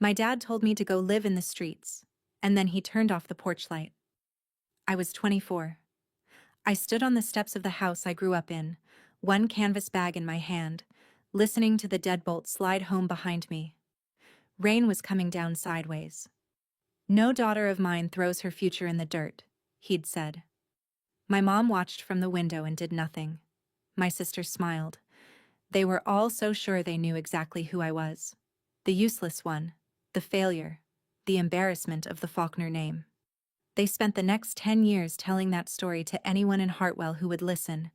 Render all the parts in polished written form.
My dad told me to go live in the streets, and then he turned off the porch light. I was 24. I stood on the steps of the house I grew up in, one canvas bag in my hand, listening to the deadbolt slide home behind me. Rain was coming down sideways. "No daughter of mine throws her future in the dirt," he'd said. My mom watched from the window and did nothing. My sister smiled. They were all so sure they knew exactly who I was. The useless one, the failure, the embarrassment of the Faulkner name. They spent the next 10 years telling that story to anyone in Hartwell who would listen.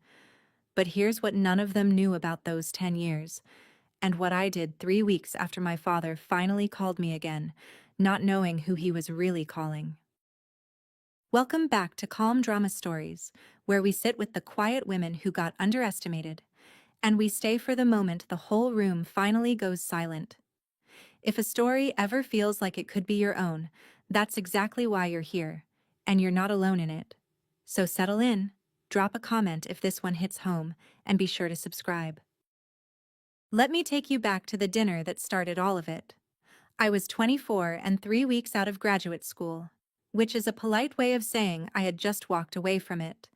But here's what none of them knew about those 10 years, and what I did 3 weeks after my father finally called me again, not knowing who he was really calling. Welcome back to Calm Drama Stories, where we sit with the quiet women who got underestimated, and we stay for the moment the whole room finally goes silent. If a story ever feels like it could be your own, that's exactly why you're here, and you're not alone in it. So settle in, drop a comment if this one hits home, and be sure to subscribe. Let me take you back to the dinner that started all of it. I was 24 and 3 weeks out of graduate school, which is a polite way of saying I had just walked away from it.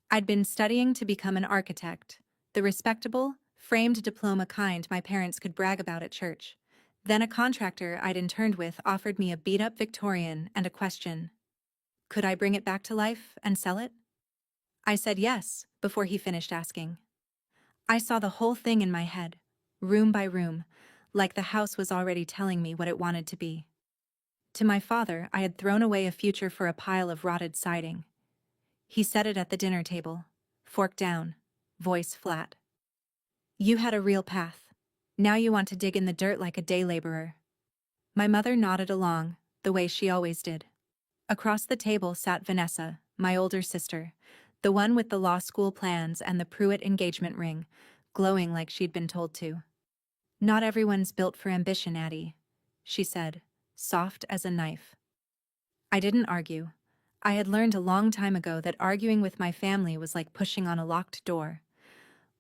I'd been studying to become an architect, the respectable, framed diploma kind my parents could brag about at church. Then a contractor I'd interned with offered me a beat-up Victorian and a question. Could I bring it back to life and sell it? I said yes, before he finished asking. I saw the whole thing in my head, room by room, like the house was already telling me what it wanted to be. To my father, I had thrown away a future for a pile of rotted siding. He said it at the dinner table, fork down, voice flat. "You had a real path. Now you want to dig in the dirt like a day laborer." My mother nodded along, the way she always did. Across the table sat Vanessa, my older sister, the one with the law school plans and the Pruitt engagement ring, glowing like she'd been told to. "Not everyone's built for ambition, Addie," she said, soft as a knife. I didn't argue. I had learned a long time ago that arguing with my family was like pushing on a locked door.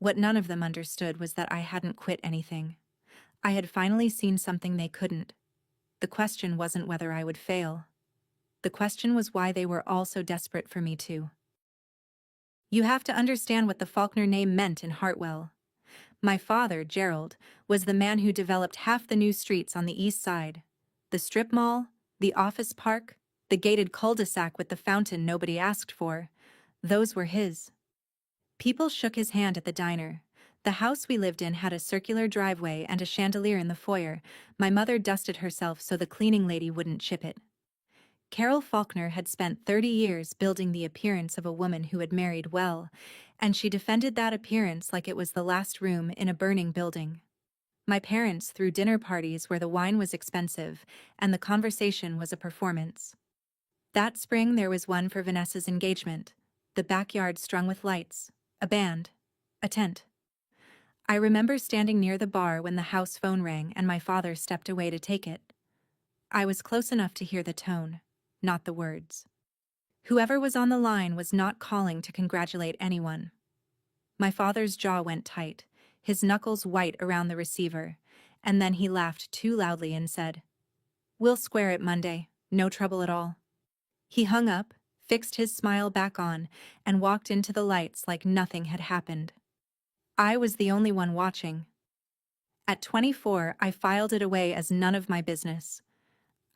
What none of them understood was that I hadn't quit anything. I had finally seen something they couldn't. The question wasn't whether I would fail. The question was why they were all so desperate for me too. You have to understand what the Faulkner name meant in Hartwell. My father, Gerald, was the man who developed half the new streets on the east side. The strip mall, the office park, the gated cul-de-sac with the fountain nobody asked for. Those were his. People shook his hand at the diner. The house we lived in had a circular driveway and a chandelier in the foyer. My mother dusted herself so the cleaning lady wouldn't chip it. Carol Faulkner had spent 30 years building the appearance of a woman who had married well, and she defended that appearance like it was the last room in a burning building. My parents threw dinner parties where the wine was expensive and the conversation was a performance. That spring there was one for Vanessa's engagement, the backyard strung with lights, a band, a tent. I remember standing near the bar when the house phone rang and my father stepped away to take it. I was close enough to hear the tone, not the words. Whoever was on the line was not calling to congratulate anyone. My father's jaw went tight, his knuckles white around the receiver, and then he laughed too loudly and said, "We'll square it Monday, no trouble at all." He hung up, fixed his smile back on, and walked into the lights like nothing had happened. I was the only one watching. At 24, I filed it away as none of my business.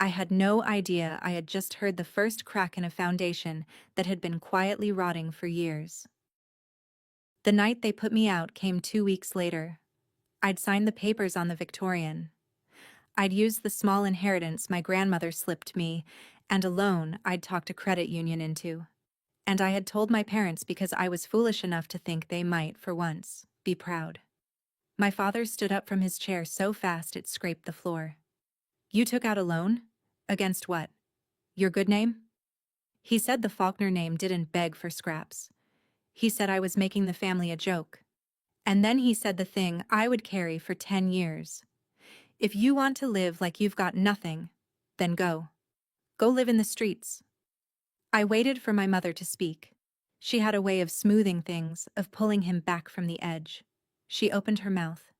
I had no idea I had just heard the first crack in a foundation that had been quietly rotting for years. The night they put me out came 2 weeks later. I'd signed the papers on the Victorian. I'd used the small inheritance my grandmother slipped me, and a loan I'd talked a credit union into. And I had told my parents because I was foolish enough to think they might, for once, be proud. My father stood up from his chair so fast it scraped the floor. "You took out a loan? Against what? Your good name?" He said the Faulkner name didn't beg for scraps. He said I was making the family a joke. And then he said the thing I would carry for 10 years. "If you want to live like you've got nothing, then go. Go live in the streets." I waited for my mother to speak. She had a way of smoothing things, of pulling him back from the edge. She opened her mouth.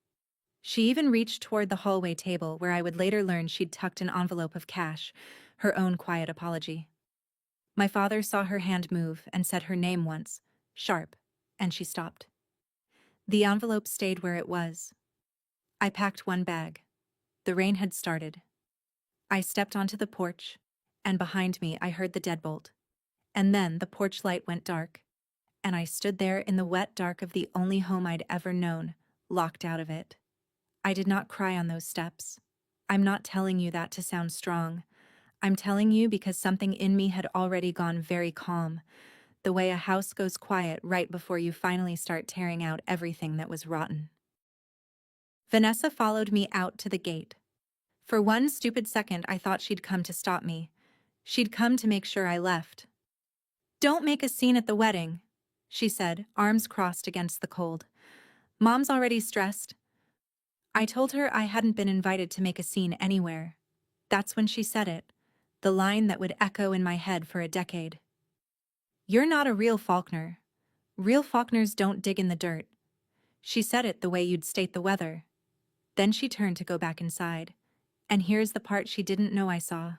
She even reached toward the hallway table where I would later learn she'd tucked an envelope of cash, her own quiet apology. My father saw her hand move and said her name once, Sharp, and she stopped. The envelope stayed where it was. I packed one bag. The rain had started. I stepped onto the porch, and behind me I heard the deadbolt. And then the porch light went dark, and I stood there in the wet dark of the only home I'd ever known, locked out of it. I did not cry on those steps. I'm not telling you that to sound strong. I'm telling you because something in me had already gone very calm, the way a house goes quiet right before you finally start tearing out everything that was rotten. Vanessa followed me out to the gate. For one stupid second, I thought she'd come to stop me. She'd come to make sure I left. "Don't make a scene at the wedding," she said, arms crossed against the cold. "Mom's already stressed." I told her I hadn't been invited to make a scene anywhere. That's when she said it, the line that would echo in my head for a decade. "You're not a real Faulkner. Real Faulkners don't dig in the dirt." She said it the way you'd state the weather. Then she turned to go back inside. And here's the part she didn't know I saw.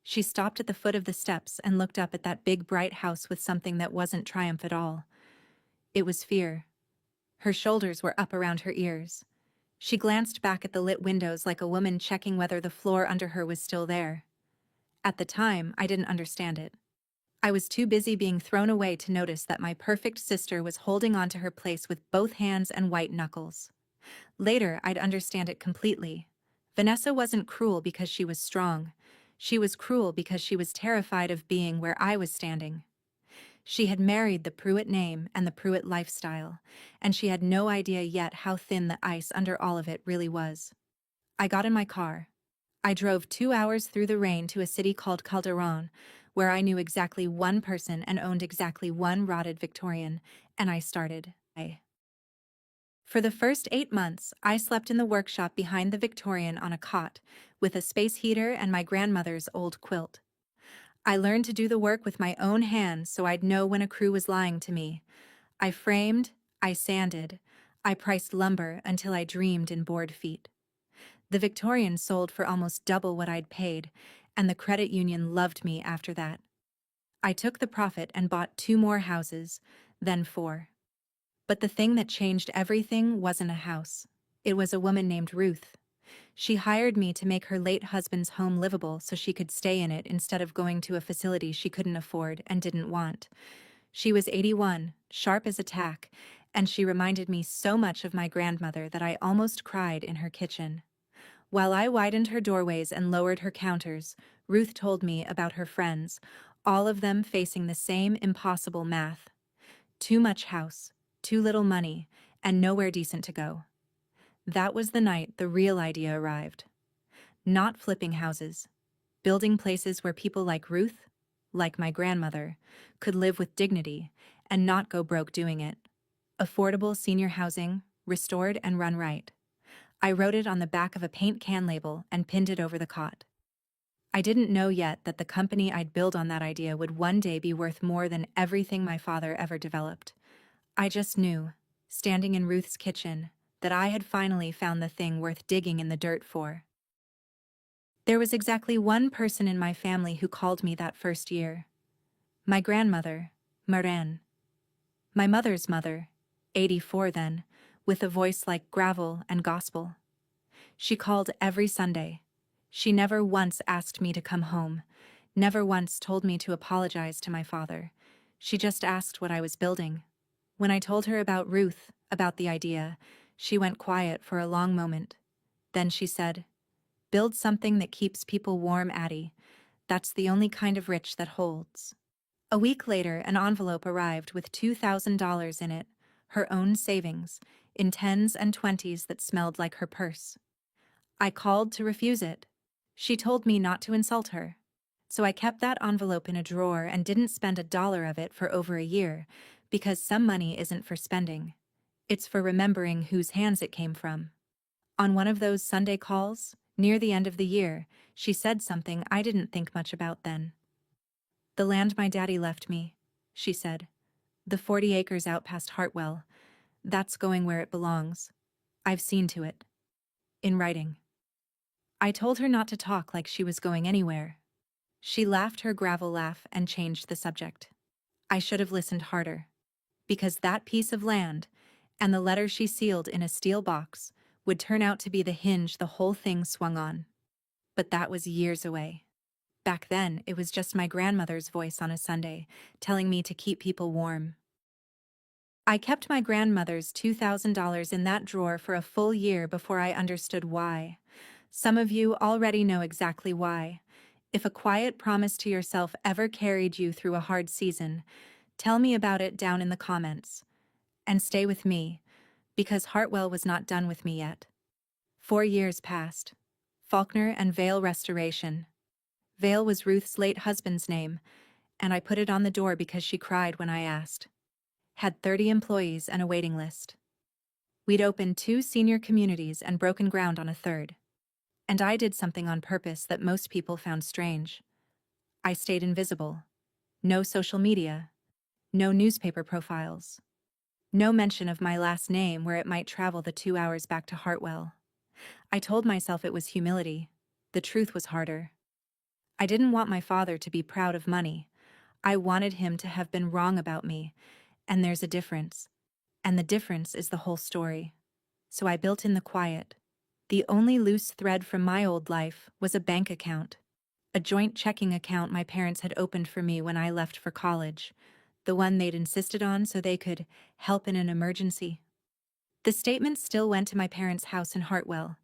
She stopped at the foot of the steps and looked up at that big bright house with something that wasn't triumph at all. It was fear. Her shoulders were up around her ears. She glanced back at the lit windows like a woman checking whether the floor under her was still there. At the time, I didn't understand it. I was too busy being thrown away to notice that my perfect sister was holding onto her place with both hands and white knuckles. Later, I'd understand it completely. Vanessa wasn't cruel because she was strong. She was cruel because she was terrified of being where I was standing. She had married the Pruitt name and the Pruitt lifestyle, and she had no idea yet how thin the ice under all of it really was. I got in my car. I drove 2 hours through the rain to a city called Calderon, where I knew exactly one person and owned exactly one rotted Victorian, and I started. For the first 8 months, I slept in the workshop behind the Victorian on a cot, with a space heater and my grandmother's old quilt. I learned to do the work with my own hands so I'd know when a crew was lying to me. I framed, I sanded, I priced lumber until I dreamed in board feet. The Victorian sold for almost double what I'd paid, and the credit union loved me after that. I took the profit and bought 2 more houses, then 4. But the thing that changed everything wasn't a house. It was a woman named Ruth. She hired me to make her late husband's home livable so she could stay in it instead of going to a facility she couldn't afford and didn't want. She was 81, sharp as a tack, and she reminded me so much of my grandmother that I almost cried in her kitchen. While I widened her doorways and lowered her counters, Ruth told me about her friends, all of them facing the same impossible math. Too much house, too little money, and nowhere decent to go. That was the night the real idea arrived. Not flipping houses. Building places where people like Ruth, like my grandmother, could live with dignity and not go broke doing it. Affordable senior housing, restored and run right. I wrote it on the back of a paint can label and pinned it over the cot. I didn't know yet that the company I'd build on that idea would one day be worth more than everything my father ever developed. I just knew, standing in Ruth's kitchen, that I had finally found the thing worth digging in the dirt for. There was exactly one person in my family who called me that first year. My grandmother, Maureen. My mother's mother, 84 then, with a voice like gravel and gospel. She called every Sunday. She never once asked me to come home, never once told me to apologize to my father. She just asked what I was building. When I told her about Ruth, about the idea, she went quiet for a long moment. Then she said, "Build something that keeps people warm, Addie. That's the only kind of rich that holds." A week later, an envelope arrived with $2,000 in it, her own savings, in 10s and 20s that smelled like her purse. I called to refuse it. She told me not to insult her. So I kept that envelope in a drawer and didn't spend a dollar of it for over a year, because some money isn't for spending. It's for remembering whose hands it came from. On one of those Sunday calls, near the end of the year, she said something I didn't think much about then. "The land my daddy left me," she said. "The 40 acres out past Hartwell. That's going where it belongs. I've seen to it." in writing. I told her not to talk like she was going anywhere. She laughed her gravel laugh and changed the subject. I should have listened harder, because that piece of land, and the letter she sealed in a steel box, would turn out to be the hinge the whole thing swung on. But that was years away. Back then, it was just my grandmother's voice on a Sunday, telling me to keep people warm. I kept my grandmother's $2,000 in that drawer for a full year before I understood why. Some of you already know exactly why. If a quiet promise to yourself ever carried you through a hard season, tell me about it down in the comments. And stay with me, because Hartwell was not done with me yet. 4 years passed. Faulkner and Vale Restoration. Vale was Ruth's late husband's name, and I put it on the door because she cried when I asked. Had 30 employees and a waiting list. We'd opened 2 senior communities and broken ground on a third. And I did something on purpose that most people found strange. I stayed invisible. No social media. No newspaper profiles. No mention of my last name where it might travel the 2 hours back to Hartwell. I told myself it was humility. The truth was harder. I didn't want my father to be proud of money. I wanted him to have been wrong about me. And there's a difference. And the difference is the whole story. So I built in the quiet. The only loose thread from my old life was a bank account. A joint checking account my parents had opened for me when I left for college. The one they'd insisted on so they could help in an emergency. The statement still went to my parents' house in Hartwell.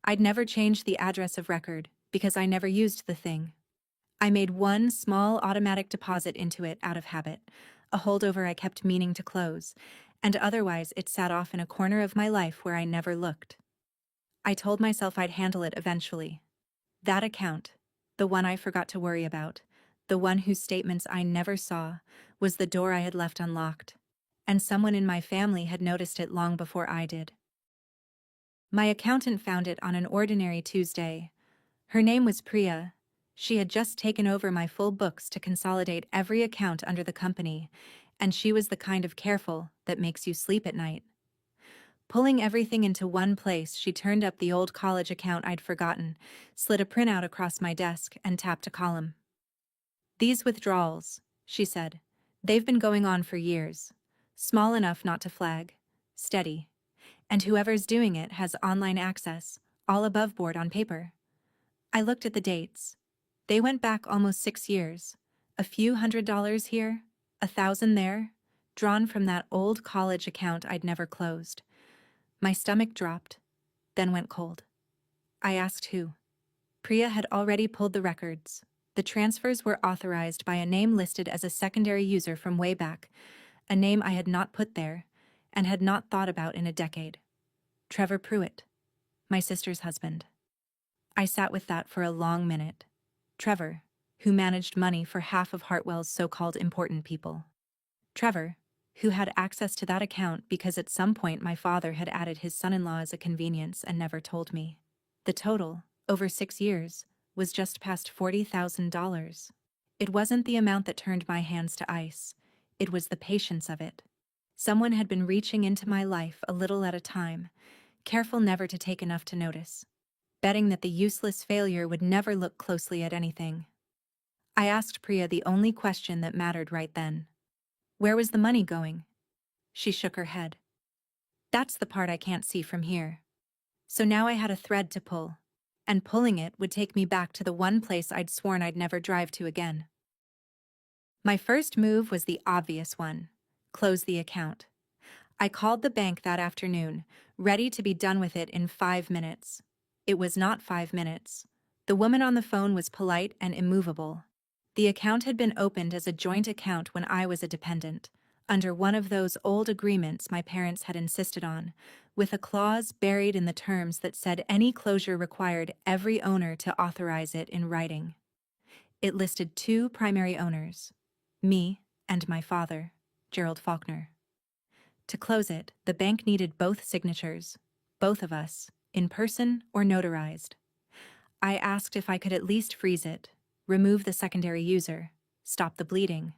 I'd never changed the address of record because I never used the thing. I made one small automatic deposit into it out of habit, a holdover I kept meaning to close, and otherwise it sat off in a corner of my life where I never looked. I told myself I'd handle it eventually. That account, the one I forgot to worry about, the one whose statements I never saw, was the door I had left unlocked, and someone in my family had noticed it long before I did. My accountant found it on an ordinary Tuesday. Her name was Priya. She had just taken over my full books to consolidate every account under the company, and she was the kind of careful that makes you sleep at night. Pulling everything into one place, she turned up the old college account I'd forgotten, slid a printout across my desk, and tapped a column. These withdrawals, she said, they've been going on for years. Small enough not to flag. Steady. And whoever's doing it has online access, all above board on paper. I looked at the dates. They went back almost 6 years. A few $100 here, 1,000 there, drawn from that old college account I'd never closed. My stomach dropped, then went cold. I asked who. Priya had already pulled the records. The transfers were authorized by a name listed as a secondary user from way back, a name I had not put there, and had not thought about in a decade. Trevor Pruitt, my sister's husband. I sat with that for a long minute. Trevor, who managed money for half of Hartwell's so-called important people. Trevor, who had access to that account because at some point my father had added his son-in-law as a convenience and never told me. The total, over 6 years, was just past $40,000. It wasn't the amount that turned my hands to ice. It was the patience of it. Someone had been reaching into my life a little at a time, careful never to take enough to notice, betting that the useless failure would never look closely at anything. I asked Priya the only question that mattered right then. Where was the money going? She shook her head. That's the part I can't see from here. So now I had a thread to pull, and pulling it would take me back to the one place I'd sworn I'd never drive to again. My first move was the obvious one: close the account. I called the bank that afternoon, ready to be done with it in 5 minutes. It was not 5 minutes. The woman on the phone was polite and immovable. The account had been opened as a joint account when I was a dependent, under one of those old agreements my parents had insisted on, with a clause buried in the terms that said any closure required every owner to authorize it in writing. It listed 2 primary owners, me and my father, Gerald Faulkner. To close it, the bank needed both signatures, both of us, in person or notarized. I asked if I could at least freeze it, remove the secondary user, stop the bleeding.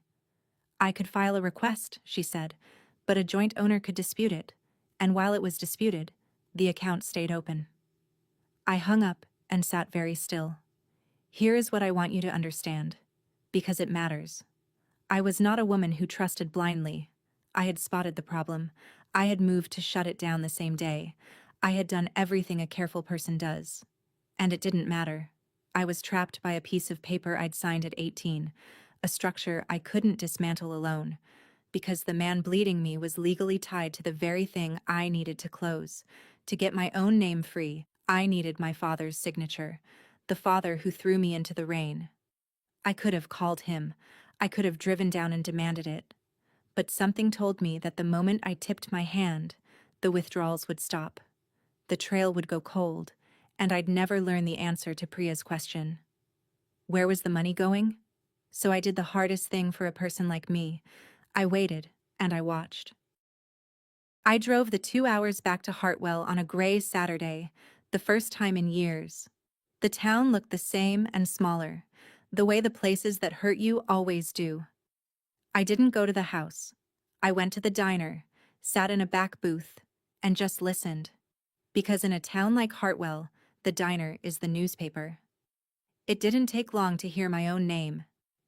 I could file a request, she said, but a joint owner could dispute it, and while it was disputed, the account stayed open. I hung up and sat very still. Here is what I want you to understand, because it matters. I was not a woman who trusted blindly. I had spotted the problem. I had moved to shut it down the same day. I had done everything a careful person does. And it didn't matter. I was trapped by a piece of paper I'd signed at 18, a structure I couldn't dismantle alone, because the man bleeding me was legally tied to the very thing I needed to close. To get my own name free, I needed my father's signature, the father who threw me into the rain. I could have called him. I could have driven down and demanded it. But something told me that the moment I tipped my hand, the withdrawals would stop. The trail would go cold, and I'd never learn the answer to Priya's question. Where was the money going? So I did the hardest thing for a person like me. I waited, and I watched. I drove the 2 hours back to Hartwell on a gray Saturday, the first time in years. The town looked the same and smaller, the way the places that hurt you always do. I didn't go to the house. I went to the diner, sat in a back booth, and just listened. Because in a town like Hartwell, the diner is the newspaper. It didn't take long to hear my own name.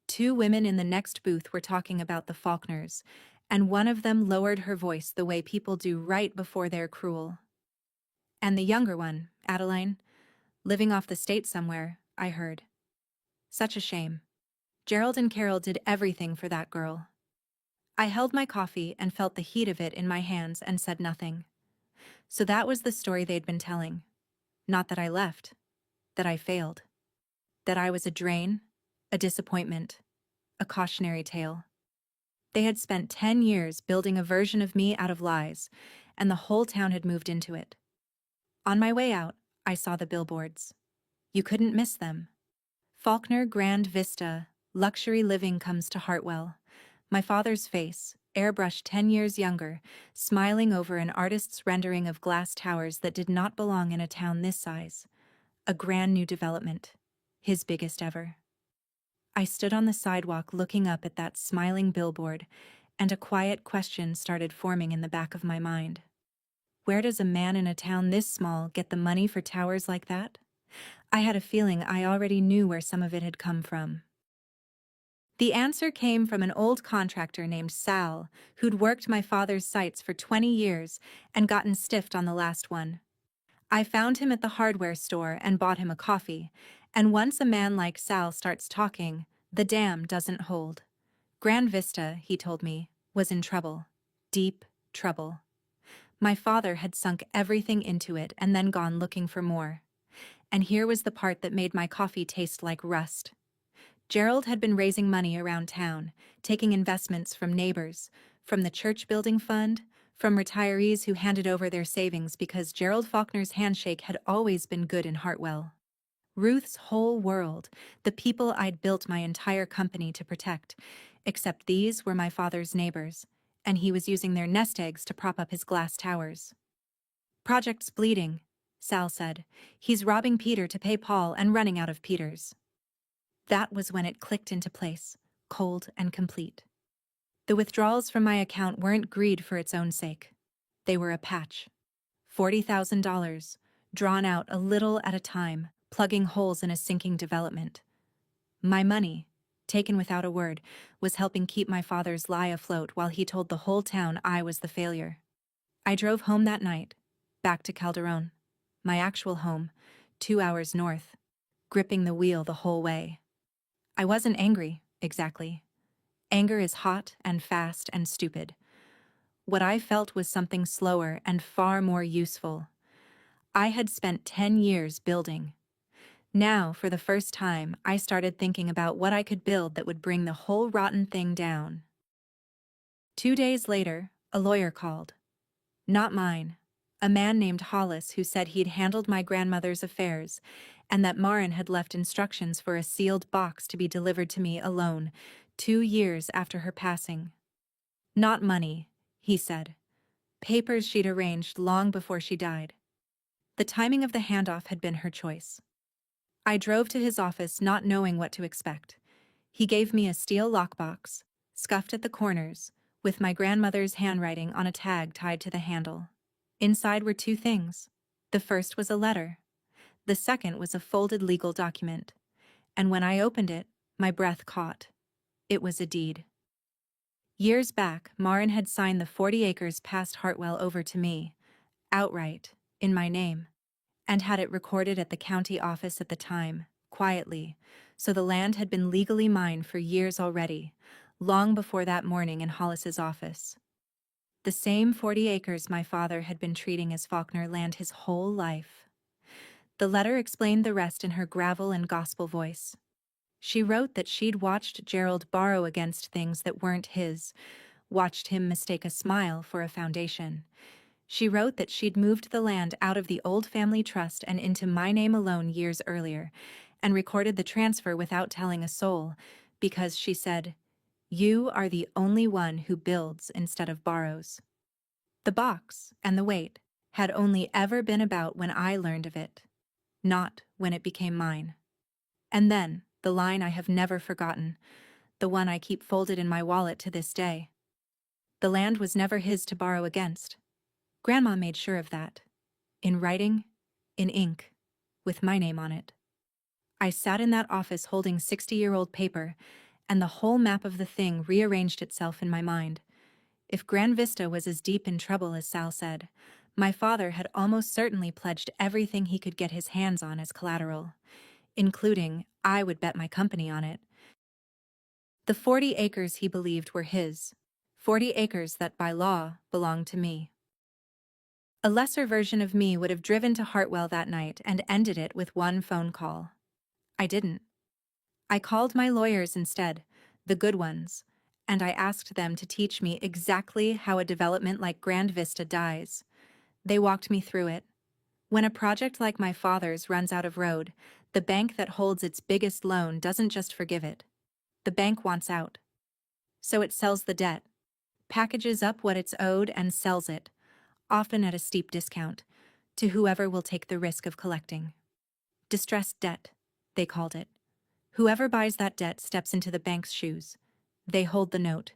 2 women in the next booth were talking about the Faulkners, and one of them lowered her voice the way people do right before they're cruel. And the younger one, Adeline, living off the state somewhere, I heard. Such a shame. Gerald and Carol did everything for that girl. I held my coffee and felt the heat of it in my hands and said nothing. So that was the story they'd been telling. Not that I left. That I failed. That I was a drain, a disappointment, a cautionary tale. They had spent 10 years building a version of me out of lies, and the whole town had moved into it. On my way out, I saw the billboards. You couldn't miss them. Faulkner Grand Vista, luxury living comes to Hartwell. My father's face, airbrushed 10 years younger, smiling over an artist's rendering of glass towers that did not belong in a town this size. A grand new development, his biggest ever. I stood on the sidewalk looking up at that smiling billboard, and a quiet question started forming in the back of my mind. Where does a man in a town this small get the money for towers like that? I had a feeling I already knew where some of it had come from. The answer came from an old contractor named Sal, who'd worked my father's sites for 20 years and gotten stiffed on the last one. I found him at the hardware store and bought him a coffee, and once a man like Sal starts talking, the dam doesn't hold. Grand Vista, he told me, was in trouble. Deep trouble. My father had sunk everything into it and then gone looking for more. And here was the part that made my coffee taste like rust. Gerald had been raising money around town, taking investments from neighbors, from the church building fund, from retirees who handed over their savings because Gerald Faulkner's handshake had always been good in Hartwell. Ruth's whole world, the people I'd built my entire company to protect, except these were my father's neighbors, and he was using their nest eggs to prop up his glass towers. Project's bleeding, Sal said. He's robbing Peter to pay Paul and running out of Peters. That was when it clicked into place, cold and complete. The withdrawals from my account weren't greed for its own sake. They were a patch. $40,000, drawn out a little at a time, plugging holes in a sinking development. My money, taken without a word, was helping keep my father's lie afloat while he told the whole town I was the failure. I drove home that night, back to Calderon, my actual home, 2 hours north, gripping the wheel the whole way. I wasn't angry, exactly. Anger is hot and fast and stupid. What I felt was something slower and far more useful. I had spent 10 years building. Now, for the first time, I started thinking about what I could build that would bring the whole rotten thing down. 2 days later, a lawyer called. Not mine. A man named Hollis who said he'd handled my grandmother's affairs, and that Marin had left instructions for a sealed box to be delivered to me alone, 2 years after her passing. Not money, he said. Papers she'd arranged long before she died. The timing of the handoff had been her choice. I drove to his office not knowing what to expect. He gave me a steel lockbox, scuffed at the corners, with my grandmother's handwriting on a tag tied to the handle. Inside were 2 things. The first was a letter. The second was a folded legal document, and when I opened it, my breath caught. It was a deed. Years back, Marin had signed the 40 acres past Hartwell over to me, outright, in my name, and had it recorded at the county office at the time, quietly, so the land had been legally mine for years already, long before that morning in Hollis's office. The same 40 acres my father had been treating as Faulkner land his whole life. The letter explained the rest in her gravel and gospel voice. She wrote that she'd watched Gerald borrow against things that weren't his, watched him mistake a smile for a foundation. She wrote that she'd moved the land out of the old family trust and into my name alone years earlier, and recorded the transfer without telling a soul, because, she said, "You are the only one who builds instead of borrows." The box, and the weight, had only ever been about when I learned of it, not when it became mine. And then, the line I have never forgotten, the one I keep folded in my wallet to this day. The land was never his to borrow against. Grandma made sure of that. In writing, in ink, with my name on it. I sat in that office holding 60-year-old paper, and the whole map of the thing rearranged itself in my mind. If Gran Vista was as deep in trouble as Sal said, my father had almost certainly pledged everything he could get his hands on as collateral, including, I would bet my company on it. The 40 acres he believed were his, 40 acres that by law belonged to me. A lesser version of me would have driven to Hartwell that night and ended it with one phone call. I didn't. I called my lawyers instead, the good ones, and I asked them to teach me exactly how a development like Grand Vista dies. They walked me through it. When a project like my father's runs out of road, the bank that holds its biggest loan doesn't just forgive it. The bank wants out. So it sells the debt, packages up what it's owed and sells it, often at a steep discount, to whoever will take the risk of collecting. Distressed debt, they called it. Whoever buys that debt steps into the bank's shoes. They hold the note.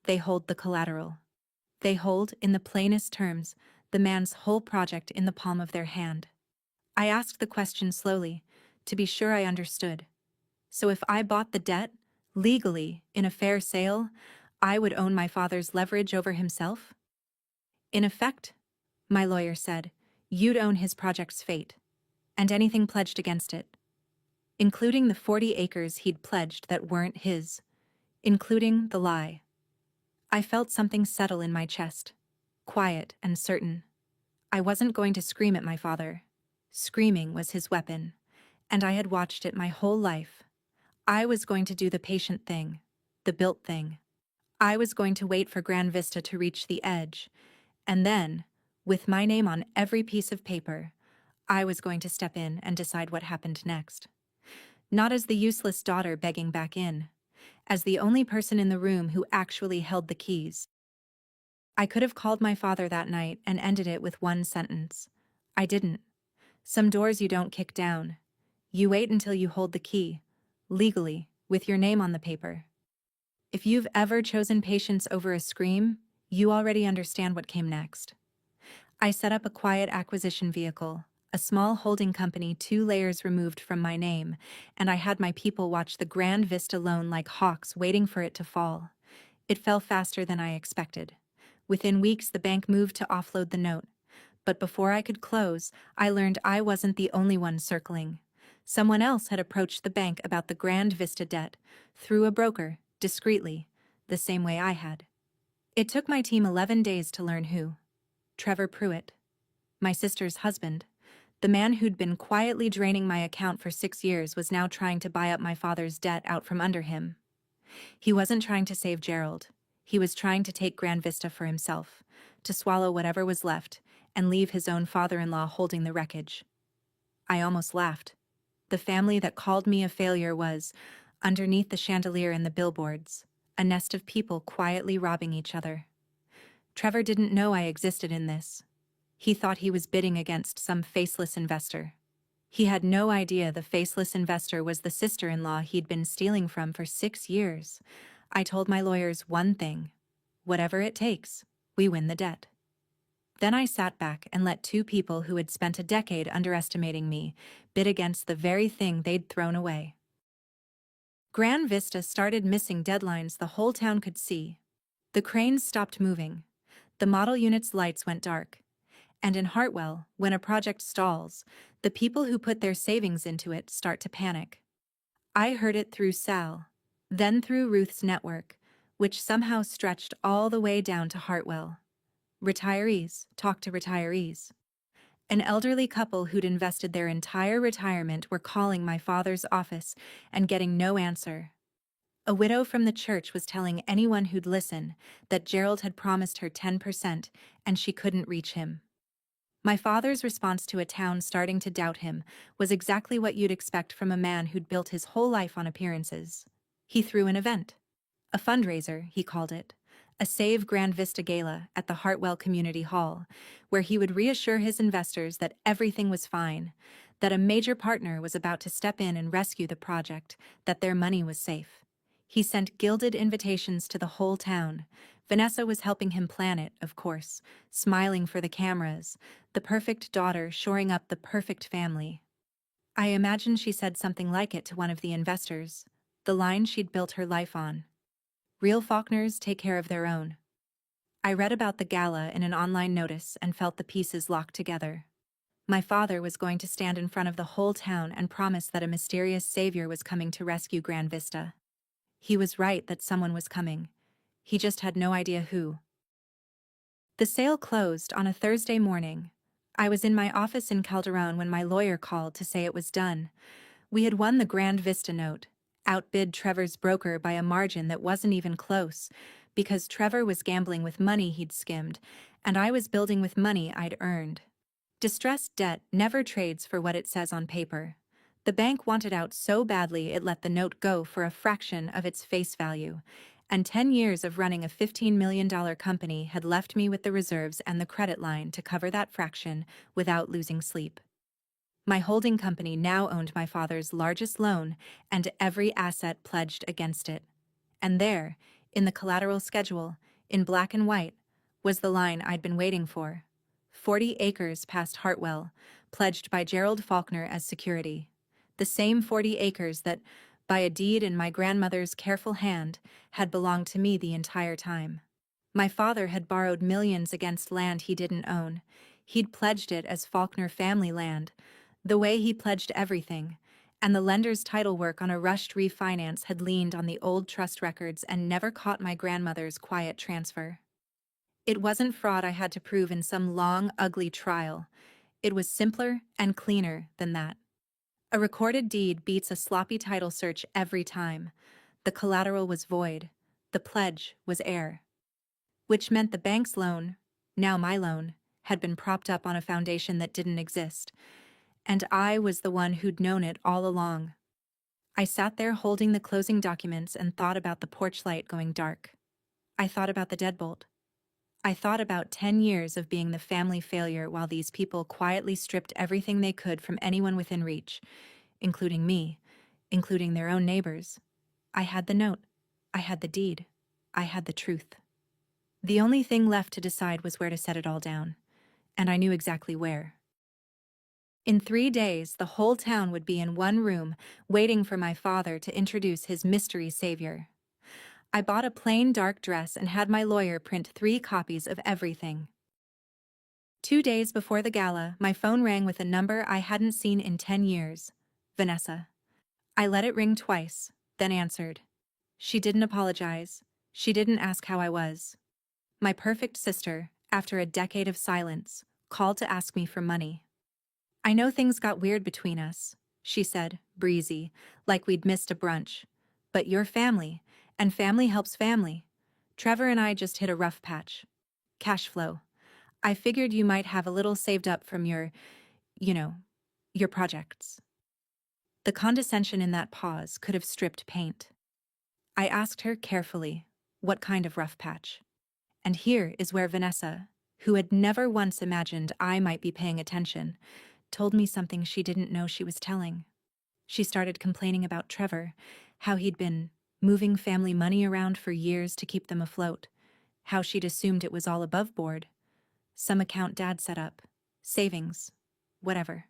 They hold the collateral. They hold, in the plainest terms, the man's whole project in the palm of their hand. I asked the question slowly, to be sure I understood. So if I bought the debt, legally, in a fair sale, I would own my father's leverage over himself? In effect, my lawyer said, you'd own his project's fate, and anything pledged against it, including the 40 acres he'd pledged that weren't his, including the lie. I felt something settle in my chest, quiet and certain. I wasn't going to scream at my father. Screaming was his weapon, and I had watched it my whole life. I was going to do the patient thing, the built thing. I was going to wait for Gran Vista to reach the edge, and then, with my name on every piece of paper, I was going to step in and decide what happened next. Not as the useless daughter begging back in, as the only person in the room who actually held the keys. I could have called my father that night and ended it with one sentence. I didn't. Some doors you don't kick down. You wait until you hold the key, legally, with your name on the paper. If you've ever chosen patience over a scream, you already understand what came next. I set up a quiet acquisition vehicle, a small holding company 2 layers removed from my name, and I had my people watch the Grand Vista loan like hawks waiting for it to fall. It fell faster than I expected. Within weeks, the bank moved to offload the note. But before I could close, I learned I wasn't the only one circling. Someone else had approached the bank about the Grand Vista debt, through a broker, discreetly, the same way I had. It took my team 11 days to learn who. Trevor Pruitt, my sister's husband, the man who'd been quietly draining my account for 6 years, was now trying to buy up my father's debt out from under him. He wasn't trying to save Gerald. He was trying to take Gran Vista for himself, to swallow whatever was left, and leave his own father-in-law holding the wreckage. I almost laughed. The family that called me a failure was, underneath the chandelier and the billboards, a nest of people quietly robbing each other. Trevor didn't know I existed in this. He thought he was bidding against some faceless investor. He had no idea the faceless investor was the sister-in-law he'd been stealing from for 6 years. I told my lawyers one thing: whatever it takes, we win the debt. Then I sat back and let two people who had spent a decade underestimating me bid against the very thing they'd thrown away. Gran Vista started missing deadlines the whole town could see. The cranes stopped moving. The model unit's lights went dark. And in Hartwell, when a project stalls, the people who put their savings into it start to panic. I heard it through Sal, then through Ruth's network, which somehow stretched all the way down to Hartwell. Retirees talk to retirees. An elderly couple who'd invested their entire retirement were calling my father's office and getting no answer. A widow from the church was telling anyone who'd listen that Gerald had promised her 10% and she couldn't reach him. My father's response to a town starting to doubt him was exactly what you'd expect from a man who'd built his whole life on appearances. He threw an event. A fundraiser, he called it. A Save Grand Vista Gala at the Hartwell Community Hall, where he would reassure his investors that everything was fine, that a major partner was about to step in and rescue the project, that their money was safe. He sent gilded invitations to the whole town. Vanessa was helping him plan it, of course, smiling for the cameras, the perfect daughter shoring up the perfect family. I imagine she said something like it to one of the investors, the line she'd built her life on. Real Faulkners take care of their own. I read about the gala in an online notice and felt the pieces locked together. My father was going to stand in front of the whole town and promise that a mysterious savior was coming to rescue Grand Vista. He was right that someone was coming. He just had no idea who. The sale closed on a Thursday morning. I was in my office in Calderon when my lawyer called to say it was done. We had won the Grand Vista note, outbid Trevor's broker by a margin that wasn't even close, because Trevor was gambling with money he'd skimmed, and I was building with money I'd earned. Distressed debt never trades for what it says on paper. The bank wanted out so badly it let the note go for a fraction of its face value, and 10 years of running a $15 million company had left me with the reserves and the credit line to cover that fraction without losing sleep. My holding company now owned my father's largest loan and every asset pledged against it. And there, in the collateral schedule, in black and white, was the line I'd been waiting for. 40 acres past Hartwell, pledged by Gerald Faulkner as security. The same 40 acres that, by a deed in my grandmother's careful hand, had belonged to me the entire time. My father had borrowed millions against land he didn't own. He'd pledged it as Faulkner family land, the way he pledged everything, and the lender's title work on a rushed refinance had leaned on the old trust records and never caught my grandmother's quiet transfer. It wasn't fraud I had to prove in some long, ugly trial. It was simpler and cleaner than that. A recorded deed beats a sloppy title search every time. The collateral was void. The pledge was air. Which meant the bank's loan, now my loan, had been propped up on a foundation that didn't exist. And I was the one who'd known it all along. I sat there holding the closing documents and thought about the porch light going dark. I thought about the deadbolt. I thought about 10 years of being the family failure while these people quietly stripped everything they could from anyone within reach, including me, including their own neighbors. I had the note. I had the deed. I had the truth. The only thing left to decide was where to set it all down, and I knew exactly where. In 3 days, the whole town would be in one room, waiting for my father to introduce his mystery savior. I bought a plain dark dress and had my lawyer print 3 copies of everything. 2 days before the gala, my phone rang with a number I hadn't seen in 10 years. Vanessa. I let it ring twice, then answered. She didn't apologize. She didn't ask how I was. My perfect sister, after a decade of silence, called to ask me for money. I know things got weird between us, she said, breezy, like we'd missed a brunch. But you're family, and family helps family. Trevor and I just hit a rough patch. Cash flow. I figured you might have a little saved up from your projects. The condescension in that pause could have stripped paint. I asked her carefully, what kind of rough patch? And here is where Vanessa, who had never once imagined I might be paying attention, told me something she didn't know she was telling. She started complaining about Trevor, how he'd been moving family money around for years to keep them afloat, how she'd assumed it was all above board. Some account Dad set up. Savings. Whatever.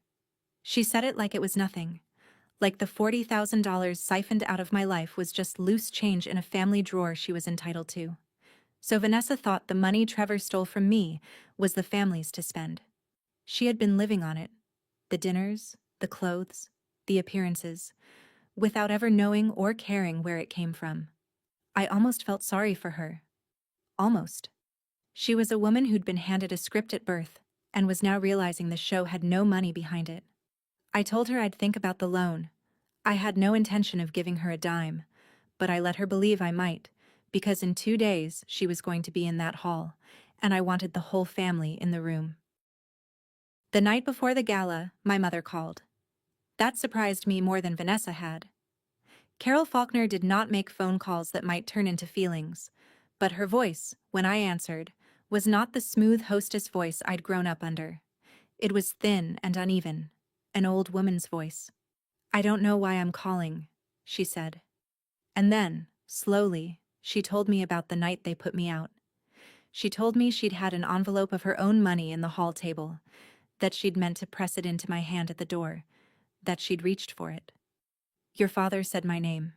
She said it like it was nothing. Like the $40,000 siphoned out of my life was just loose change in a family drawer she was entitled to. So Vanessa thought the money Trevor stole from me was the family's to spend. She had been living on it. The dinners, the clothes, the appearances, without ever knowing or caring where it came from. I almost felt sorry for her. Almost. She was a woman who'd been handed a script at birth and was now realizing the show had no money behind it. I told her I'd think about the loan. I had no intention of giving her a dime, but I let her believe I might, because in 2 days she was going to be in that hall, and I wanted the whole family in the room. The night before the gala, my mother called. That surprised me more than Vanessa had. Carol Faulkner did not make phone calls that might turn into feelings, but her voice, when I answered, was not the smooth hostess voice I'd grown up under. It was thin and uneven, an old woman's voice. "I don't know why I'm calling," she said. And then, slowly, she told me about the night they put me out. She told me she'd had an envelope of her own money in the hall table, that she'd meant to press it into my hand at the door, that she'd reached for it. "Your father said my name,"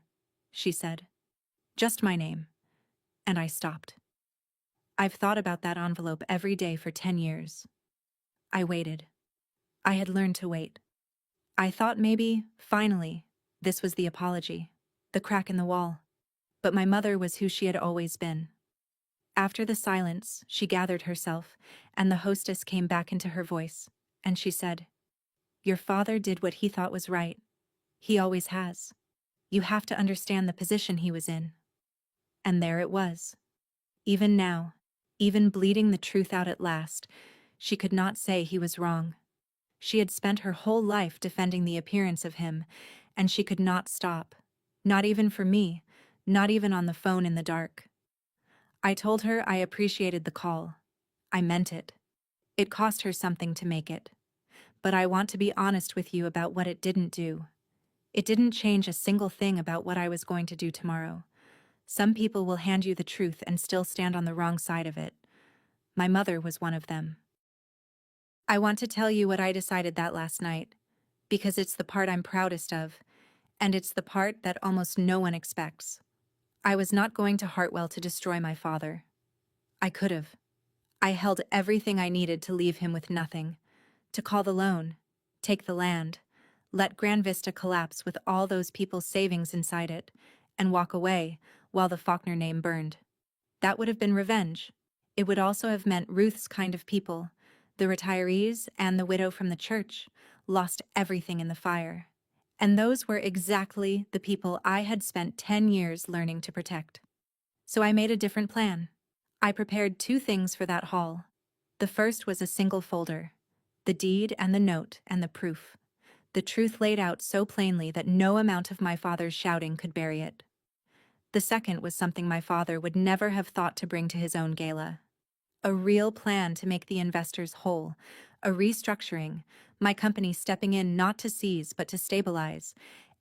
she said. "Just my name." And I stopped. I've thought about that envelope every day for 10 years. I waited. I had learned to wait. I thought maybe, finally, this was the apology, the crack in the wall. But my mother was who she had always been. After the silence, she gathered herself, and the hostess came back into her voice, and she said, "Your father did what he thought was right. He always has. You have to understand the position he was in." And there it was. Even now, even bleeding the truth out at last, she could not say he was wrong. She had spent her whole life defending the appearance of him, and she could not stop. Not even for me, not even on the phone in the dark. I told her I appreciated the call. I meant it. It cost her something to make it. But I want to be honest with you about what it didn't do. It didn't change a single thing about what I was going to do tomorrow. Some people will hand you the truth and still stand on the wrong side of it. My mother was one of them. I want to tell you what I decided that last night, because it's the part I'm proudest of, and it's the part that almost no one expects. I was not going to Hartwell to destroy my father. I could have. I held everything I needed to leave him with nothing, to call the loan, take the land, let Grand Vista collapse with all those people's savings inside it, and walk away while the Faulkner name burned. That would have been revenge. It would also have meant Ruth's kind of people, the retirees and the widow from the church, lost everything in the fire. And those were exactly the people I had spent 10 years learning to protect. So I made a different plan. I prepared 2 things for that haul. The first was a single folder, the deed and the note and the proof. The truth laid out so plainly that no amount of my father's shouting could bury it. The second was something my father would never have thought to bring to his own gala. A real plan to make the investors whole, a restructuring, my company stepping in not to seize but to stabilize,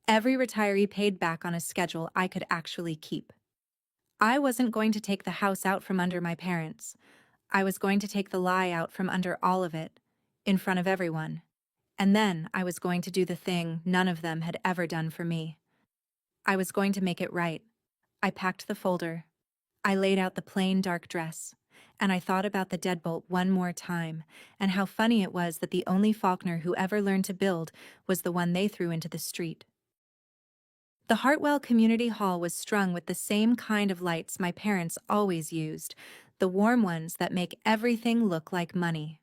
every retiree paid back on a schedule I could actually keep. I wasn't going to take the house out from under my parents. I was going to take the lie out from under all of it, in front of everyone. And then I was going to do the thing none of them had ever done for me. I was going to make it right. I packed the folder. I laid out the plain dark dress, and I thought about the deadbolt one more time, and how funny it was that the only Faulkner who ever learned to build was the one they threw into the street. The Hartwell Community Hall was strung with the same kind of lights my parents always used, the warm ones that make everything look like money.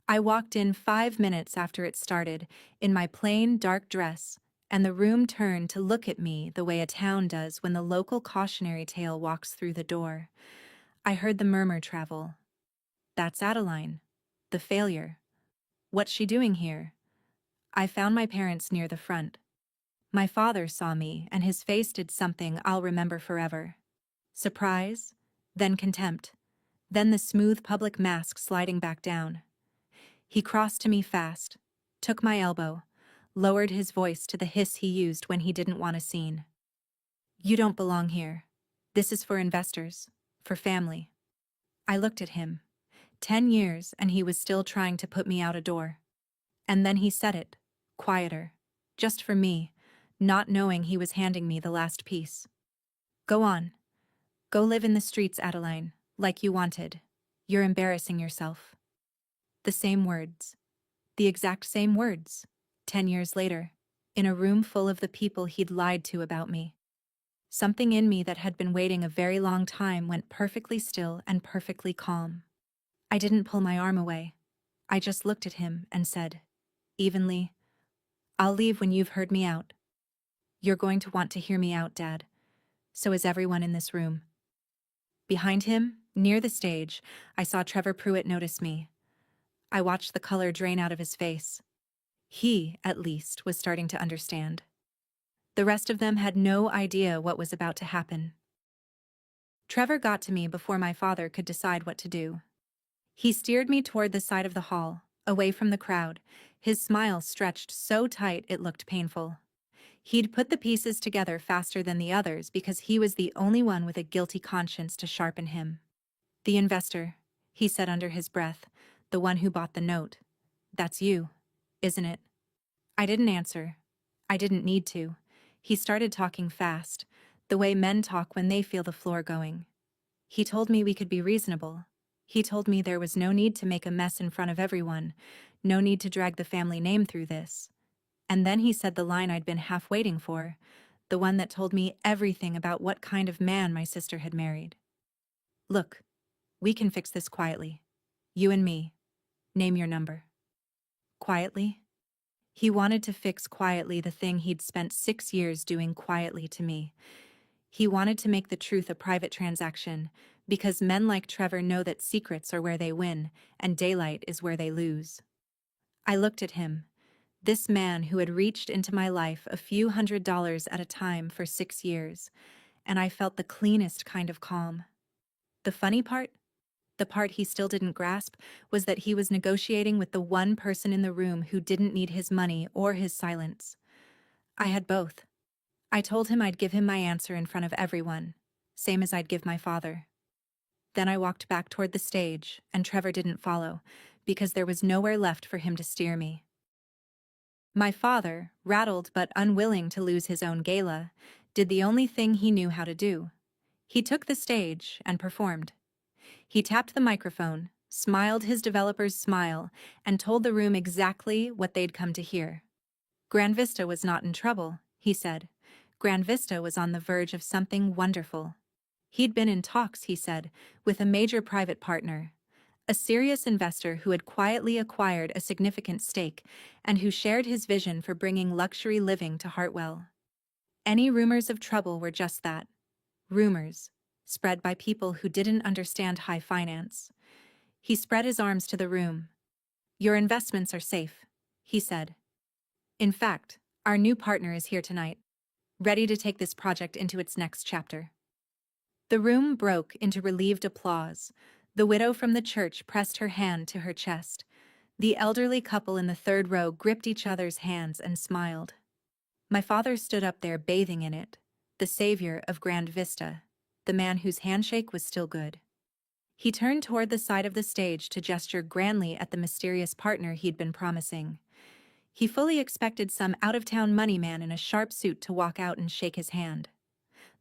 I walked in 5 minutes after it started, in my plain dark dress, and the room turned to look at me the way a town does when the local cautionary tale walks through the door. I heard the murmur travel. "That's Adeline. The failure. What's she doing here?" I found my parents near the front. My father saw me, and his face did something I'll remember forever. Surprise, then contempt, then the smooth public mask sliding back down. He crossed to me fast, took my elbow, lowered his voice to the hiss he used when he didn't want a scene. "You don't belong here. This is for investors, for family." I looked at him. 10 years and he was still trying to put me out a door. And then he said it, quieter, just for me, not knowing he was handing me the last piece. Go on. Go live in the streets, Adeline, like you wanted. You're embarrassing yourself. The same words. The exact same words. 10 years later, in a room full of the people he'd lied to about me. Something in me that had been waiting a very long time went perfectly still and perfectly calm. I didn't pull my arm away. I just looked at him and said, evenly, I'll leave when you've heard me out. You're going to want to hear me out, Dad. So is everyone in this room. Behind him, near the stage, I saw Trevor Pruitt notice me. I watched the color drain out of his face. He, at least, was starting to understand. The rest of them had no idea what was about to happen. Trevor got to me before my father could decide what to do. He steered me toward the side of the hall, away from the crowd, his smile stretched so tight it looked painful. He'd put the pieces together faster than the others because he was the only one with a guilty conscience to sharpen him. The investor, he said under his breath, the one who bought the note. That's you, isn't it? I didn't answer. I didn't need to. He started talking fast, the way men talk when they feel the floor going. He told me we could be reasonable. He told me there was no need to make a mess in front of everyone, no need to drag the family name through this. And then he said the line I'd been half waiting for, the one that told me everything about what kind of man my sister had married. Look, we can fix this quietly. You and me. Name your number. Quietly? He wanted to fix quietly the thing he'd spent 6 years doing quietly to me. He wanted to make the truth a private transaction, because men like Trevor know that secrets are where they win, and daylight is where they lose. I looked at him, this man who had reached into my life a few $100s at a time for 6 years, and I felt the cleanest kind of calm. The funny part? The part he still didn't grasp was that he was negotiating with the one person in the room who didn't need his money or his silence. I had both. I told him I'd give him my answer in front of everyone, same as I'd give my father. Then I walked back toward the stage, and Trevor didn't follow, because there was nowhere left for him to steer me. My father, rattled but unwilling to lose his own gala, did the only thing he knew how to do. He took the stage and performed. He tapped the microphone, smiled his developer's smile, and told the room exactly what they'd come to hear. Grand Vista was not in trouble, he said. Grand Vista was on the verge of something wonderful. He'd been in talks, he said, with a major private partner, a serious investor who had quietly acquired a significant stake and who shared his vision for bringing luxury living to Hartwell. Any rumors of trouble were just that. Rumors, spread by people who didn't understand high finance. He spread his arms to the room. Your investments are safe, he said. In fact, our new partner is here tonight, ready to take this project into its next chapter. The room broke into relieved applause. The widow from the church pressed her hand to her chest. The elderly couple in the third row gripped each other's hands and smiled. My father stood up there bathing in it, the savior of Grand Vista, the man whose handshake was still good. He turned toward the side of the stage to gesture grandly at the mysterious partner he'd been promising. He fully expected some out-of-town money man in a sharp suit to walk out and shake his hand.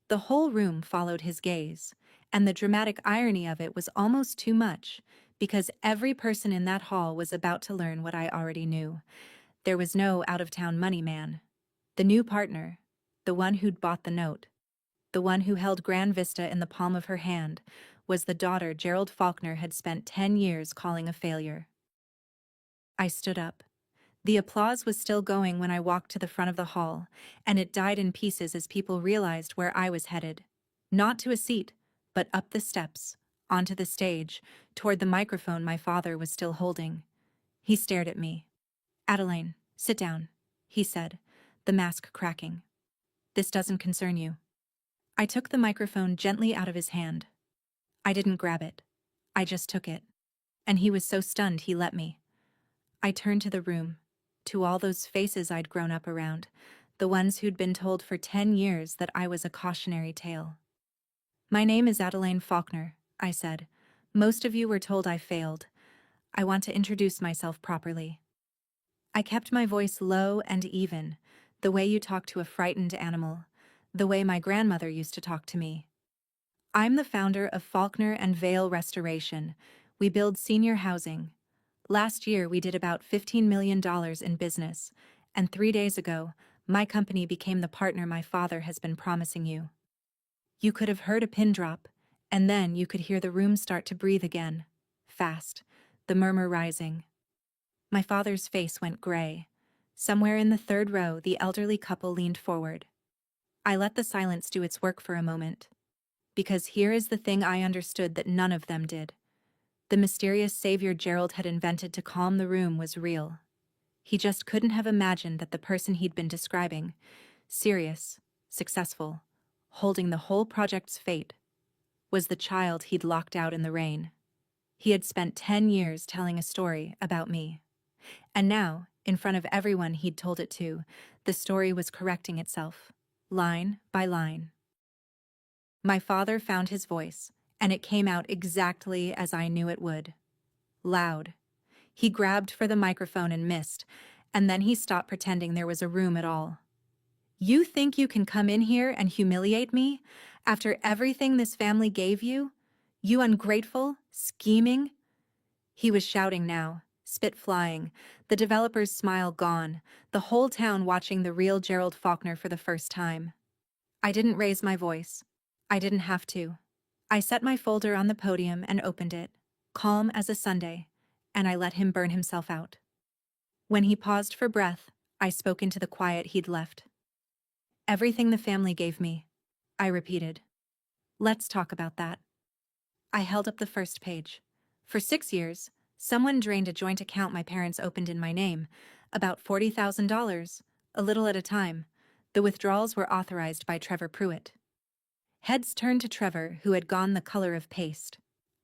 The whole room followed his gaze, and the dramatic irony of it was almost too much, because every person in that hall was about to learn what I already knew. There was no out-of-town money man. The new partner, the one who'd bought the note, the one who held Grand Vista in the palm of her hand, was the daughter Gerald Faulkner had spent 10 years calling a failure. I stood up. The applause was still going when I walked to the front of the hall, and it died in pieces as people realized where I was headed. Not to a seat, but up the steps, onto the stage, toward the microphone my father was still holding. He stared at me. Adeline, sit down, he said, the mask cracking. This doesn't concern you. I took the microphone gently out of his hand. I didn't grab it. I just took it. And he was so stunned he let me. I turned to the room, to all those faces I'd grown up around, the ones who'd been told for 10 years that I was a cautionary tale. My name is Adeline Faulkner, I said, Most of you were told I failed. I want to introduce myself properly. I kept my voice low and even, the way you talk to a frightened animal, the way my grandmother used to talk to me. I'm the founder of Faulkner and Vale Restoration. We build senior housing. Last year we did about $15 million in business, and 3 days ago, my company became the partner my father has been promising you. You could have heard a pin drop, and then you could hear the room start to breathe again. Fast, the murmur rising. My father's face went gray. Somewhere in the third row, the elderly couple leaned forward. I let the silence do its work for a moment. Because here is the thing I understood that none of them did. The mysterious savior Gerald had invented to calm the room was real. He just couldn't have imagined that the person he'd been describing, serious, successful, holding the whole project's fate, was the child he'd locked out in the rain. He had spent 10 years telling a story about me. And now, in front of everyone he'd told it to, the story was correcting itself, line by line. My father found his voice, and it came out exactly as I knew it would. Loud. He grabbed for the microphone and missed, and then he stopped pretending there was a room at all. You think you can come in here and humiliate me after everything this family gave you? You ungrateful, scheming? He was shouting now, spit flying, the developer's smile gone, the whole town watching the real Gerald Faulkner for the first time. I didn't raise my voice. I didn't have to. I set my folder on the podium and opened it, calm as a Sunday, and I let him burn himself out. When he paused for breath, I spoke into the quiet he'd left. Everything the family gave me, I repeated. Let's talk about that. I held up the first page. For 6 years, someone drained a joint account my parents opened in my name, about $40,000, a little at a time. The withdrawals were authorized by Trevor Pruitt. Heads turned to Trevor, who had gone the color of paste.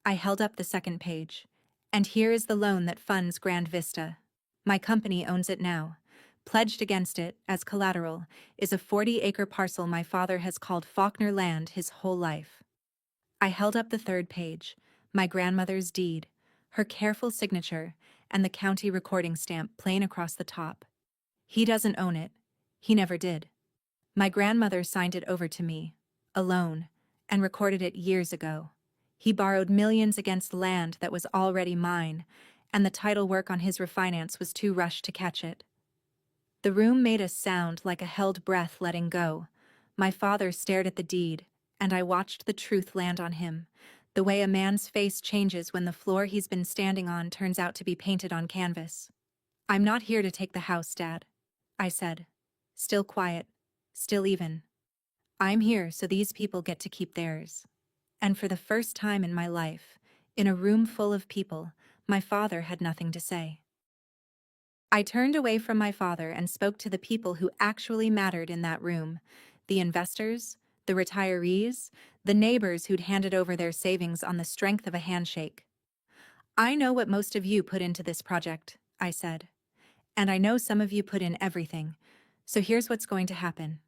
I held up the second page. And here is the loan that funds Grand Vista. My company owns it now. Pledged against it, as collateral, is a 40-acre parcel my father has called Faulkner land his whole life. I held up the third page, my grandmother's deed, her careful signature, and the county recording stamp plain across the top. He doesn't own it. He never did. My grandmother signed it over to me, alone, and recorded it years ago. He borrowed millions against land that was already mine, and the title work on his refinance was too rushed to catch it. The room made a sound like a held breath letting go. My father stared at the deed, and I watched the truth land on him, the way a man's face changes when the floor he's been standing on turns out to be painted on canvas. I'm not here to take the house, Dad, I said. Still quiet, still even. I'm here so these people get to keep theirs. And for the first time in my life, in a room full of people, my father had nothing to say. I turned away from my father and spoke to the people who actually mattered in that room, the investors, the retirees, the neighbors who'd handed over their savings on the strength of a handshake. I know what most of you put into this project, I said. And I know some of you put in everything, so here's what's going to happen.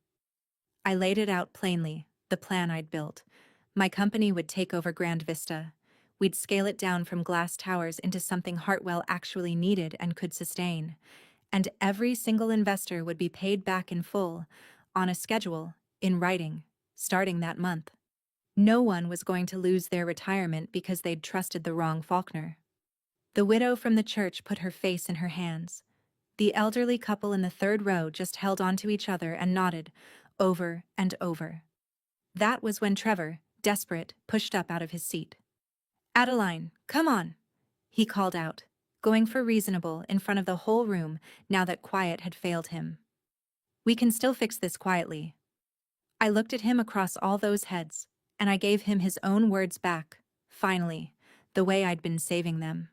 I laid it out plainly, the plan I'd built. My company would take over Grand Vista. We'd scale it down from glass towers into something Hartwell actually needed and could sustain. And every single investor would be paid back in full, on a schedule, in writing, starting that month. No one was going to lose their retirement because they'd trusted the wrong Faulkner. The widow from the church put her face in her hands. The elderly couple in the third row just held onto each other and nodded, over and over. That was when Trevor, desperate, pushed up out of his seat. Adeline, come on, he called out, going for reasonable in front of the whole room now that quiet had failed him. We can still fix this quietly. I looked at him across all those heads, and I gave him his own words back, finally, the way I'd been saving them.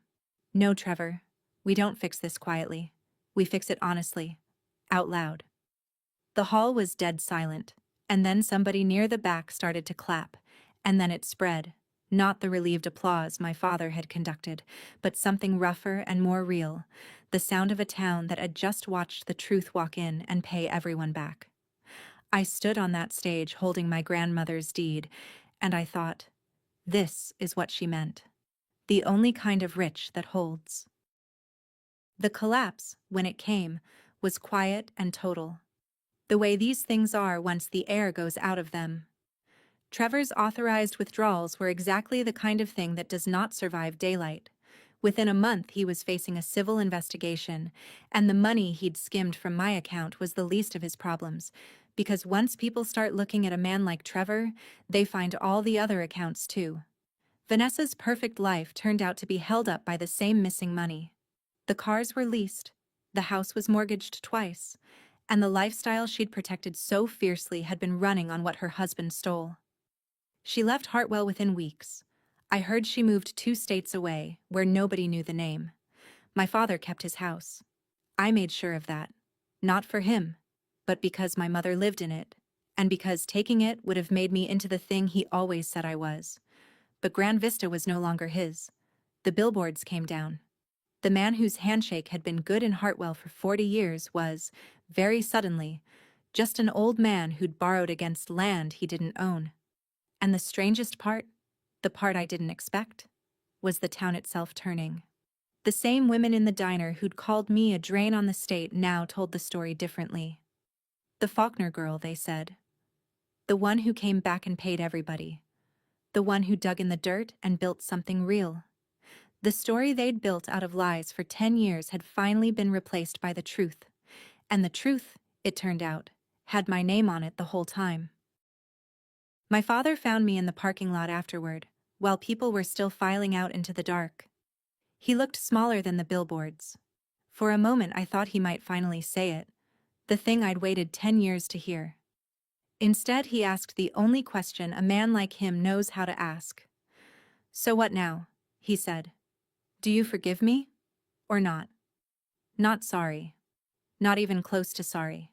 No, Trevor, we don't fix this quietly. We fix it honestly, out loud. The hall was dead silent, and then somebody near the back started to clap, and then it spread. Not the relieved applause my father had conducted, but something rougher and more real, the sound of a town that had just watched the truth walk in and pay everyone back. I stood on that stage holding my grandmother's deed, and I thought, this is what she meant. the only kind of rich that holds. The collapse, when it came, was quiet and total. The way these things are once the air goes out of them. Trevor's authorized withdrawals were exactly the kind of thing that does not survive daylight. Within a month he was facing a civil investigation, and the money he'd skimmed from my account was the least of his problems, because once people start looking at a man like Trevor, they find all the other accounts too. Vanessa's perfect life turned out to be held up by the same missing money. The cars were leased, the house was mortgaged twice, and the lifestyle she'd protected so fiercely had been running on what her husband stole. She left Hartwell within weeks. I heard she moved 2 states away, where nobody knew the name. My father kept his house. I made sure of that. Not for him, but because my mother lived in it, and because taking it would have made me into the thing he always said I was. But Grand Vista was no longer his. The billboards came down. The man whose handshake had been good in Hartwell for 40 years was, very suddenly, just an old man who'd borrowed against land he didn't own. And the strangest part, the part I didn't expect, was the town itself turning. The same women in the diner who'd called me a drain on the state now told the story differently. The Faulkner girl, they said. The one who came back and paid everybody. The one who dug in the dirt and built something real. The story they'd built out of lies for 10 years had finally been replaced by the truth. And the truth, it turned out, had my name on it the whole time. My father found me in the parking lot afterward, while people were still filing out into the dark. He looked smaller than the billboards. For a moment I thought he might finally say it, the thing I'd waited 10 years to hear. Instead he asked the only question a man like him knows how to ask. "So what now?" he said. "Do you forgive me? Or not?" Not sorry. Not even close to sorry.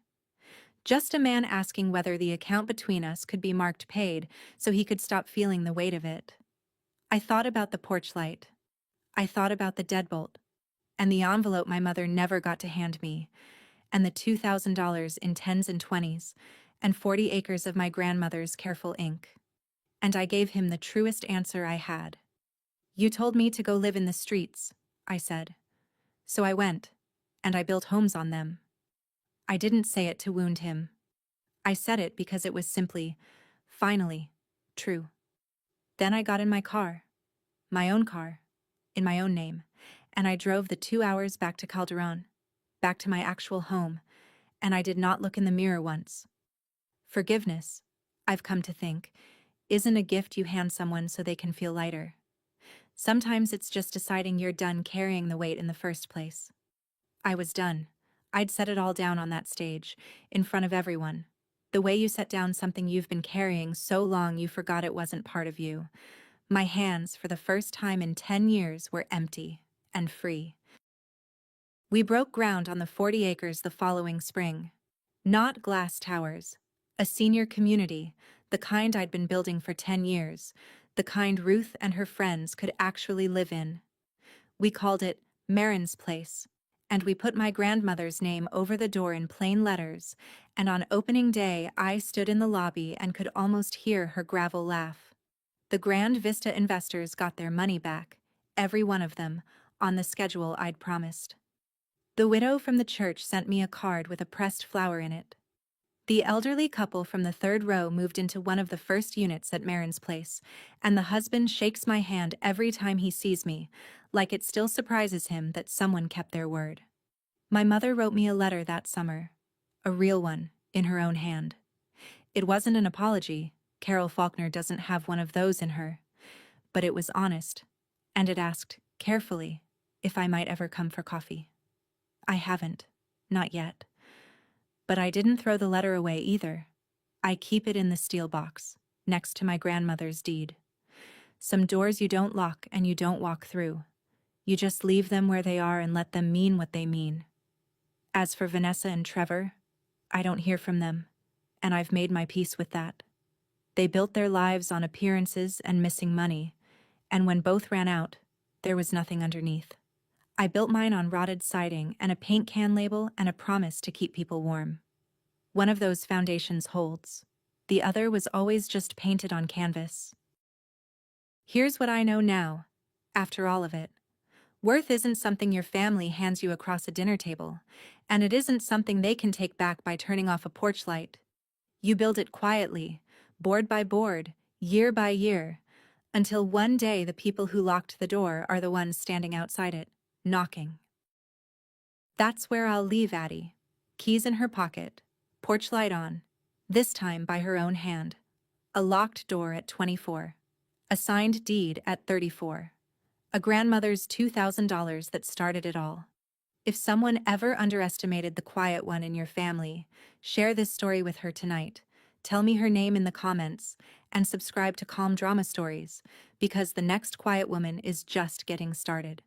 Just a man asking whether the account between us could be marked paid so he could stop feeling the weight of it. I thought about the porch light. I thought about the deadbolt, and the envelope my mother never got to hand me, and the $2,000 in 10s and 20s, and 40 acres of my grandmother's careful ink. And I gave him the truest answer I had. "You told me to go live in the streets," I said. "So I went, and I built homes on them." I didn't say it to wound him. I said it because it was simply, finally, true. Then I got in my own car, in my own name, and I drove the 2 hours back to Calderon, back to my actual home, and I did not look in the mirror once. Forgiveness, I've come to think, isn't a gift you hand someone so they can feel lighter. Sometimes it's just deciding you're done carrying the weight in the first place. I was done. I'd set it all down on that stage, in front of everyone. The way you set down something you've been carrying so long you forgot it wasn't part of you. My hands, for the first time in 10 years, were empty and free. We broke ground on the 40 acres the following spring. Not glass towers. A senior community, the kind I'd been building for 10 years, the kind Ruth and her friends could actually live in. We called it Marin's Place, and we put my grandmother's name over the door in plain letters, and on opening day I stood in the lobby and could almost hear her gravel laugh. The Grand Vista investors got their money back, every one of them, on the schedule I'd promised. The widow from the church sent me a card with a pressed flower in it. The elderly couple from the 3rd row moved into one of the first units at Marin's Place, and the husband shakes my hand every time he sees me, like it still surprises him that someone kept their word. My mother wrote me a letter that summer, a real one, in her own hand. It wasn't an apology. Carol Faulkner doesn't have one of those in her. But it was honest, and it asked, carefully, if I might ever come for coffee. I haven't, not yet. But I didn't throw the letter away either. I keep it in the steel box, next to my grandmother's deed. Some doors you don't lock and you don't walk through. You just leave them where they are and let them mean what they mean. As for Vanessa and Trevor, I don't hear from them, and I've made my peace with that. They built their lives on appearances and missing money, and when both ran out, there was nothing underneath. I built mine on rotted siding and a paint can label and a promise to keep people warm. One of those foundations holds. The other was always just painted on canvas. Here's what I know now. After all of it, worth isn't something your family hands you across a dinner table, and it isn't something they can take back by turning off a porch light. You build it quietly, board by board, year by year, until one day the people who locked the door are the ones standing outside it, knocking. That's where I'll leave Addie. Keys in her pocket, porch light on, this time by her own hand. A locked door at 24. A signed deed at 34. A grandmother's $2,000 that started it all. If someone ever underestimated the quiet one in your family, share this story with her tonight. Tell me her name in the comments, and subscribe to Calm Drama Stories, because the next quiet woman is just getting started.